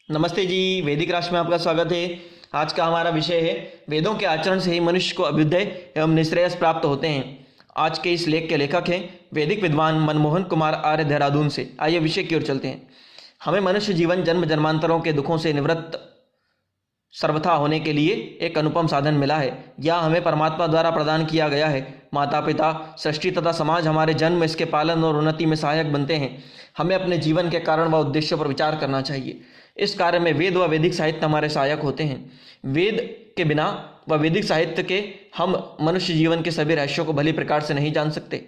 नमस्ते जी। वैदिक राष्ट्र में आपका स्वागत है। आज का हमारा विषय है वेदों के आचरण से ही मनुष्य को अभ्युदय एवं निश्रेयस प्राप्त होते हैं। आज के इस लेख के लेखक हैं वैदिक विद्वान मनमोहन कुमार आर्य, देहरादून से। आइए विषय की ओर चलते हैं। हमें मनुष्य जीवन जन्म जन्मांतरों के दुखों से निवृत्त सर्वथा होने के लिए एक अनुपम साधन मिला है। यह हमें परमात्मा द्वारा प्रदान किया गया है। माता पिता, सृष्टि तथा समाज हमारे जन्म, इसके पालन और उन्नति में सहायक बनते हैं। हमें अपने जीवन के कारण व उद्देश्यों पर विचार करना चाहिए। इस कार्य में वेद व वैदिक साहित्य हमारे सहायक होते हैं। वेद के बिना व वैदिक साहित्य के हम मनुष्य जीवन के सभी रहस्यों को भली प्रकार से नहीं जान सकते।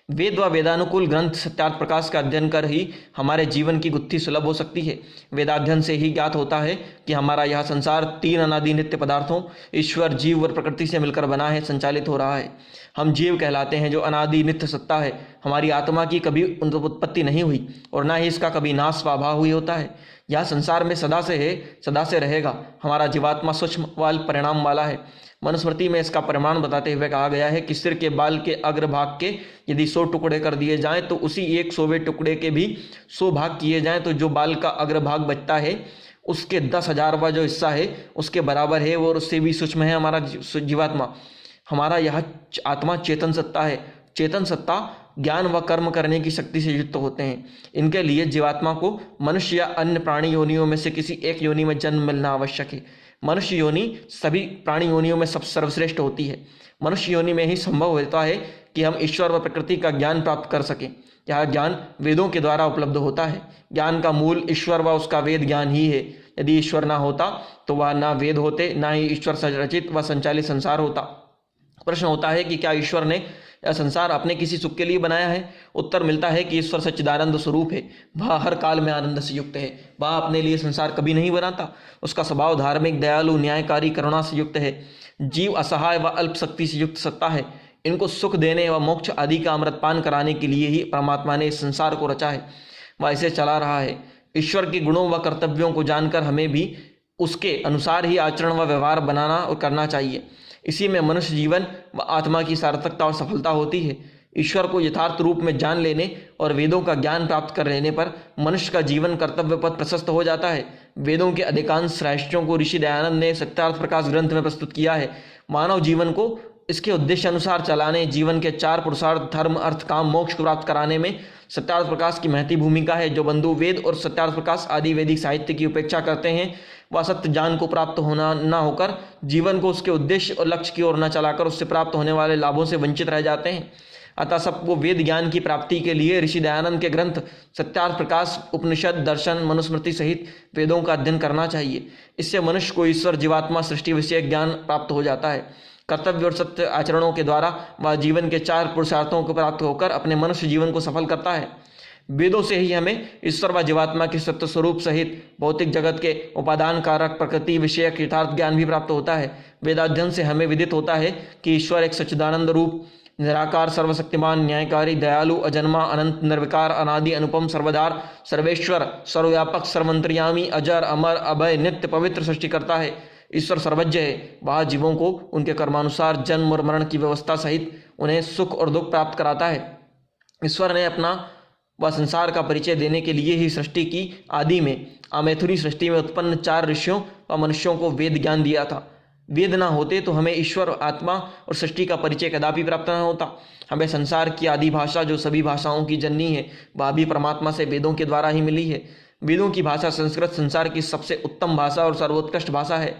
वेद व वेदानुकूल ग्रंथ सत्यार्थ प्रकाश का अध्ययन कर ही हमारे जीवन की गुत्थी सुलभ हो सकती है। वेदाध्ययन से ही ज्ञात होता है कि हमारा यह संसार तीन अनादि नित्य पदार्थों ईश्वर, जीव और प्रकृति से मिलकर बना है, संचालित हो रहा है। हम जीव कहलाते हैं, जो अनादि नित्य सत्ता है। हमारी आत्मा की कभी उत्पत्ति नहीं हुई और न ही इसका कभी नाश व अभाव हुई होता है। यह संसार में सदा से है, सदा से रहेगा। हमारा जीवात्मा सूक्ष्म वाल परिणाम वाला है। मनुस्मृति में इसका प्रमाण बताते हुए कहा गया है कि सिर के बाल के अग्रभाग के यदि 100 टुकड़े कर दिए जाएं तो उसी 100वें टुकड़े के भी 100 भाग किए जाएं तो जो बाल का अग्रभाग बचता है उसके 10,000वां जो हिस्सा है उसके बराबर है, और उससे भी सूक्ष्म है हमारा जीवात्मा। हमारा यह आत्मा चेतन सत्ता है। चेतन सत्ता ज्ञान व कर्म करने की शक्ति से युक्त होते हैं। इनके लिए जीवात्मा को मनुष्य या अन्य प्राणी योनियों में से किसी एक योनि में जन्म मिलना आवश्यक है। मनुष्य योनि सभी प्राणी योनियों में सब सर्वश्रेष्ठ होती है। मनुष्य योनि में ही संभव होता है कि हम ईश्वर व प्रकृति का ज्ञान प्राप्त कर सकें। यह ज्ञान वेदों के द्वारा उपलब्ध होता है। ज्ञान का मूल ईश्वर व उसका वेद ज्ञान ही है। यदि ईश्वर ना होता तो वह ना वेद होते, ना ही ईश्वर रचित व संचालित संसार होता। प्रश्न होता है कि क्या ईश्वर ने यह संसार अपने किसी सुख के लिए बनाया है? उत्तर मिलता है कि ईश्वर सच्चिदानंद स्वरूप है। वह हर काल में आनंद से युक्त है। वह अपने लिए संसार कभी नहीं बनाता। उसका स्वभाव धार्मिक, दयालु, न्यायकारी, करुणा से युक्त है। जीव असहाय व अल्प शक्ति से युक्त सत्ता है। इनको सुख देने व मोक्ष आदि का अमृतपान कराने के लिए ही परमात्मा ने इस संसार को रचा है, वह इसे चला रहा है। ईश्वर के गुणों व कर्तव्यों को जानकर हमें भी उसके अनुसार ही आचरण व व्यवहार बनाना और करना चाहिए। इसी में मनुष्य जीवन व आत्मा की सार्थकता और सफलता होती है। ईश्वर को यथार्थ रूप में जान लेने और वेदों का ज्ञान प्राप्त कर लेने पर मनुष्य का जीवन कर्तव्य पथ प्रशस्त हो जाता है। वेदों के अधिकांश रहस्यों को ऋषि दयानंद ने सत्यार्थ प्रकाश ग्रंथ में प्रस्तुत किया है। मानव जीवन को इसके उद्देश्य अनुसार चलाने, जीवन के 4 पुरुषार्थ धर्म, अर्थ, काम, मोक्ष को प्राप्त कराने में सत्यार्थ प्रकाश की महती भूमिका है। जो बंधु वेद और सत्यार्थ प्रकाश आदि वैदिक साहित्य की उपेक्षा करते हैं वह सत्य ज्ञान को प्राप्त होना न होकर जीवन को उसके उद्देश्य और लक्ष्य की ओर न चलाकर उससे प्राप्त होने वाले लाभों से वंचित रह जाते हैं। अतः सबको वेद ज्ञान की प्राप्ति के लिए ऋषि दयानंद के ग्रंथ सत्यार्थ प्रकाश, उपनिषद, दर्शन, मनुस्मृति सहित वेदों का अध्ययन करना चाहिए। इससे मनुष्य को ईश्वर, जीवात्मा, सृष्टि विषयक ज्ञान प्राप्त हो जाता है। कर्तव्य और सत्य आचरणों के द्वारा वह जीवन के 4 पुरुषार्थों को प्राप्त होकर अपने मनुष्य जीवन को सफल करता है। वेदों से ही हमें ईश्वर व जीवात्मा के सत्य स्वरूप सहित भौतिक जगत के उपादान कारक प्रकृति विषयक यथार्थ ज्ञान भी प्राप्त होता है। वेदाध्ययन से हमें विदित होता है कि ईश्वर एक सच्चिदानंद रूप, निराकार, सर्वशक्तिमान, न्यायकारी, दयालु, अजन्मा, अनंत, निर्विकार, अनादि, अनुपम, सर्वधार, सर्वेश्वर, सर्वव्यापक, सर्वंतर्यामी, अजर, अमर, अभय, नित्य, पवित्र सृष्टि करता है। ईश्वर सर्वज्ञ है। वह जीवों को उनके कर्मानुसार जन्म और मरण की व्यवस्था सहित उन्हें सुख और दुख प्राप्त कराता है। ईश्वर ने अपना वह संसार का परिचय देने के लिए ही सृष्टि की आदि में आमैथुनी सृष्टि में उत्पन्न 4 ऋषियों व मनुष्यों को वेद ज्ञान दिया था। वेद ना होते तो हमें ईश्वर, आत्मा और सृष्टि का परिचय कदापि प्राप्त न होता। हमें संसार की आदि भाषा, जो सभी भाषाओं की जननी है, वह भी परमात्मा से वेदों के द्वारा ही मिली है। वेदों की भाषा संस्कृत संसार की सबसे उत्तम भाषा और सर्वोत्कृष्ट भाषा है।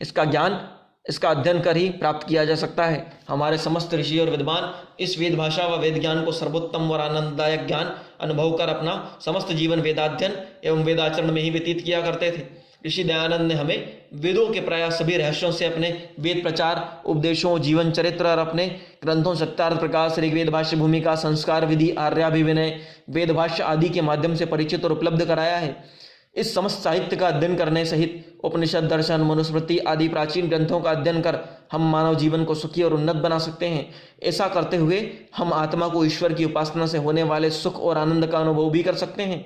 इसका ज्ञान, इसका अध्ययन कर ही प्राप्त किया जा सकता है। हमारे समस्त ऋषि और विद्वान इस वेद भाषा व वेद ज्ञान को सर्वोत्तम और आनंददायक ज्ञान अनुभव कर अपना समस्त जीवन वेदाध्ययन एवं वेदाचरण में ही व्यतीत किया करते थे। ऋषि दयानंद ने हमें वेदों के प्राय सभी रहस्यों से अपने वेद प्रचार, उपदेशों, जीवन चरित्र और अपने ग्रंथों सत्यार्थ प्रकाश, ऋग्वेद भाष्य भूमिका, संस्कार विधि, आर्याभिविनय, वेद भाष्य आदि के माध्यम से परिचित और उपलब्ध कराया है। इस समस्त साहित्य का अध्ययन करने सहित उपनिषद, दर्शन, मनुस्मृति आदि प्राचीन ग्रंथों का अध्ययन कर हम मानव जीवन को सुखी और उन्नत बना सकते हैं। ऐसा करते हुए हम आत्मा को ईश्वर की उपासना से होने वाले सुख और आनंद का अनुभव भी कर सकते हैं।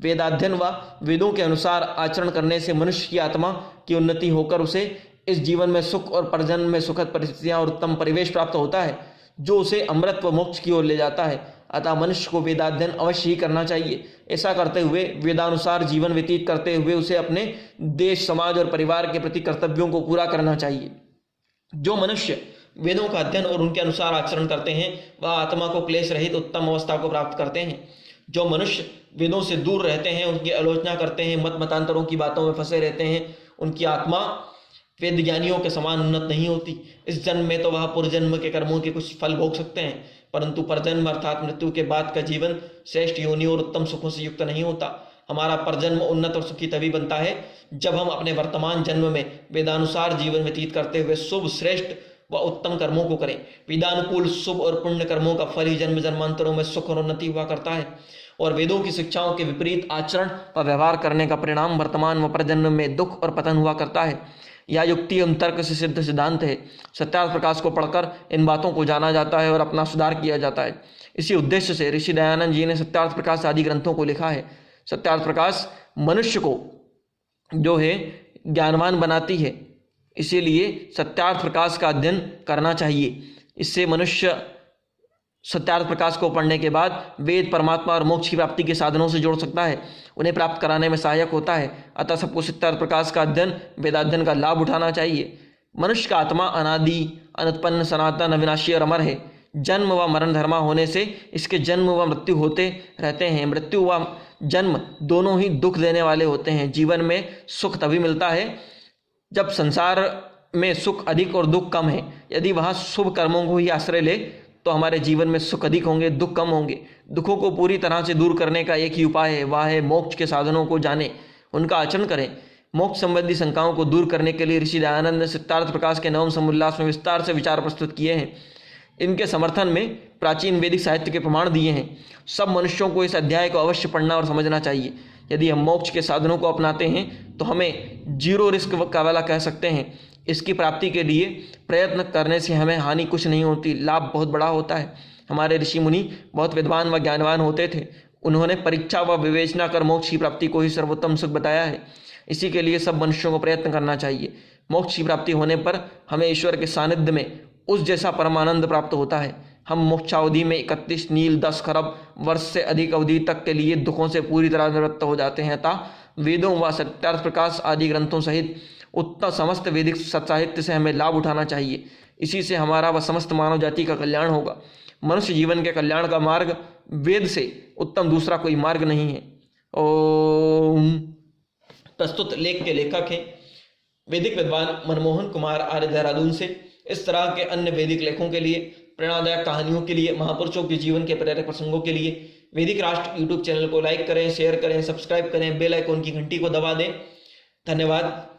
वेदाध्ययन व वेदों के अनुसार आचरण करने से मनुष्य की आत्मा की उन्नति होकर उसे इस जीवन में सुख और परजन्म में सुखद परिस्थितियां और उत्तम परिवेश प्राप्त होता है, जो उसे अमृत व मोक्ष की ओर ले जाता है। अतः मनुष्य को वेदाध्ययन अवश्य ही करना चाहिए। ऐसा करते हुए वेदानुसार जीवन व्यतीत करते हुए उसे अपने देश, समाज और परिवार के प्रति कर्तव्यों को पूरा करना चाहिए। जो मनुष्य वेदों का अध्ययन और उनके अनुसार आचरण करते हैं वह आत्मा को क्लेश रहित उत्तम अवस्था को प्राप्त करते हैं। जो मनुष्य वेदों से दूर रहते हैं, उनकी आलोचना करते हैं, मत मतांतरों की बातों में फंसे रहते हैं, उनकी आत्मा वेद ज्ञानियों के समान उन्नत नहीं होती। इस जन्म में तो वह पूर्वजन्म के कर्मों के कुछ फल भोग सकते हैं, परंतु परजन्म अर्थात मृत्यु के बाद का जीवन श्रेष्ठ योनि और उत्तम सुखों से युक्त नहीं होता। हमारा परजन्म उन्नत और सुखी तभी बनता है जब हम अपने वर्तमान जन्म में वेदानुसार जीवन व्यतीत करते हुए शुभ, श्रेष्ठ व उत्तम कर्मों को करें। वेदानुकूल शुभ और पुण्य कर्मों का फल ही जन्म जन्मांतरों में सुख और उन्नति हुआ करता है, और वेदों की शिक्षाओं के विपरीत आचरण व व्यवहार करने का परिणाम वर्तमान व परजन्म में दुख और पतन हुआ करता है। यह युक्ति एवं तर्क से सिद्ध सिद्धांत है। सत्यार्थ प्रकाश को पढ़कर इन बातों को जाना जाता है और अपना सुधार किया जाता है। इसी उद्देश्य से ऋषि दयानंद जी ने सत्यार्थ प्रकाश आदि ग्रंथों को लिखा है। सत्यार्थ प्रकाश मनुष्य को जो है ज्ञानवान बनाती है, इसीलिए सत्यार्थ प्रकाश का अध्ययन करना चाहिए। इससे मनुष्य सत्यार्थ प्रकाश को पढ़ने के बाद वेद, परमात्मा और मोक्ष की प्राप्ति के साधनों से जोड़ सकता है, उन्हें प्राप्त कराने में सहायक होता है। अतः सबको सत्यार्थ प्रकाश का अध्ययन, वेदाध्ययन का लाभ उठाना चाहिए। मनुष्य का आत्मा अनादि, अनुत्पन्न, सनातन, अविनाशी और अमर है। जन्म व मरण धर्मा होने से इसके जन्म व मृत्यु होते रहते हैं। मृत्यु व जन्म दोनों ही दुख देने वाले होते हैं। जीवन में सुख तभी मिलता है जब संसार में सुख अधिक और दुख कम है। यदि वहाँ शुभ कर्मों को ही आश्रय ले तो हमारे जीवन में सुख अधिक होंगे, दुख कम होंगे। दुखों को पूरी तरह से दूर करने का एक ही उपाय है, वह है मोक्ष के साधनों को जानें, उनका आचरण करें। मोक्ष संबंधी शंकाओं को दूर करने के लिए ऋषि दयानंद ने सत्यार्थ प्रकाश के नवम समुल्लास में विस्तार से विचार प्रस्तुत किए हैं। इनके समर्थन में प्राचीन वैदिक साहित्य के प्रमाण दिए हैं। सब मनुष्यों को इस अध्याय को अवश्य पढ़ना और समझना चाहिए। यदि हम मोक्ष के साधनों को अपनाते हैं तो हमें जीरो रिस्क का वाला कह सकते हैं। इसकी प्राप्ति के लिए प्रयत्न करने से हमें हानि कुछ नहीं होती, लाभ बहुत बड़ा होता है। हमारे ऋषि मुनि बहुत विद्वान व ज्ञानवान होते थे। उन्होंने परीक्षा व विवेचना कर मोक्ष की प्राप्ति को ही सर्वोत्तम सुख बताया है। इसी के लिए सब मनुष्यों को प्रयत्न करना चाहिए। मोक्ष की प्राप्ति होने पर हमें ईश्वर के सानिध्य में उस जैसा परमानंद प्राप्त होता है। हम मोक्षावधि में 31 नील 10 खरब वर्ष से अधिक अवधि तक के लिए दुखों से पूरी तरह निवृत्त हो जाते हैं। अतः वेदों व सत्यार्थ प्रकाश आदि ग्रंथों सहित उत्तर समस्त वैदिक सत्साहित्य से हमें लाभ उठाना चाहिए। इसी से हमारा व समस्त मानव जाति का कल्याण होगा। मनुष्य जीवन के कल्याण का मार्ग वेद से उत्तम दूसरा कोई मार्ग नहीं है। ओम। प्रस्तुत लेख के लेखक हैं वैदिक विद्वान मनमोहन कुमार आर्य, देहरादून से। इस तरह के अन्य वैदिक लेखों के लिए, प्रेरणादायक कहानियों के लिए, महापुरुषों के जीवन के प्रेरक प्रसंगों के लिए वैदिक राष्ट्र यूट्यूब चैनल को लाइक करें, शेयर करें, सब्सक्राइब करें, बेल आइकॉन की घंटी को दबा दें। धन्यवाद।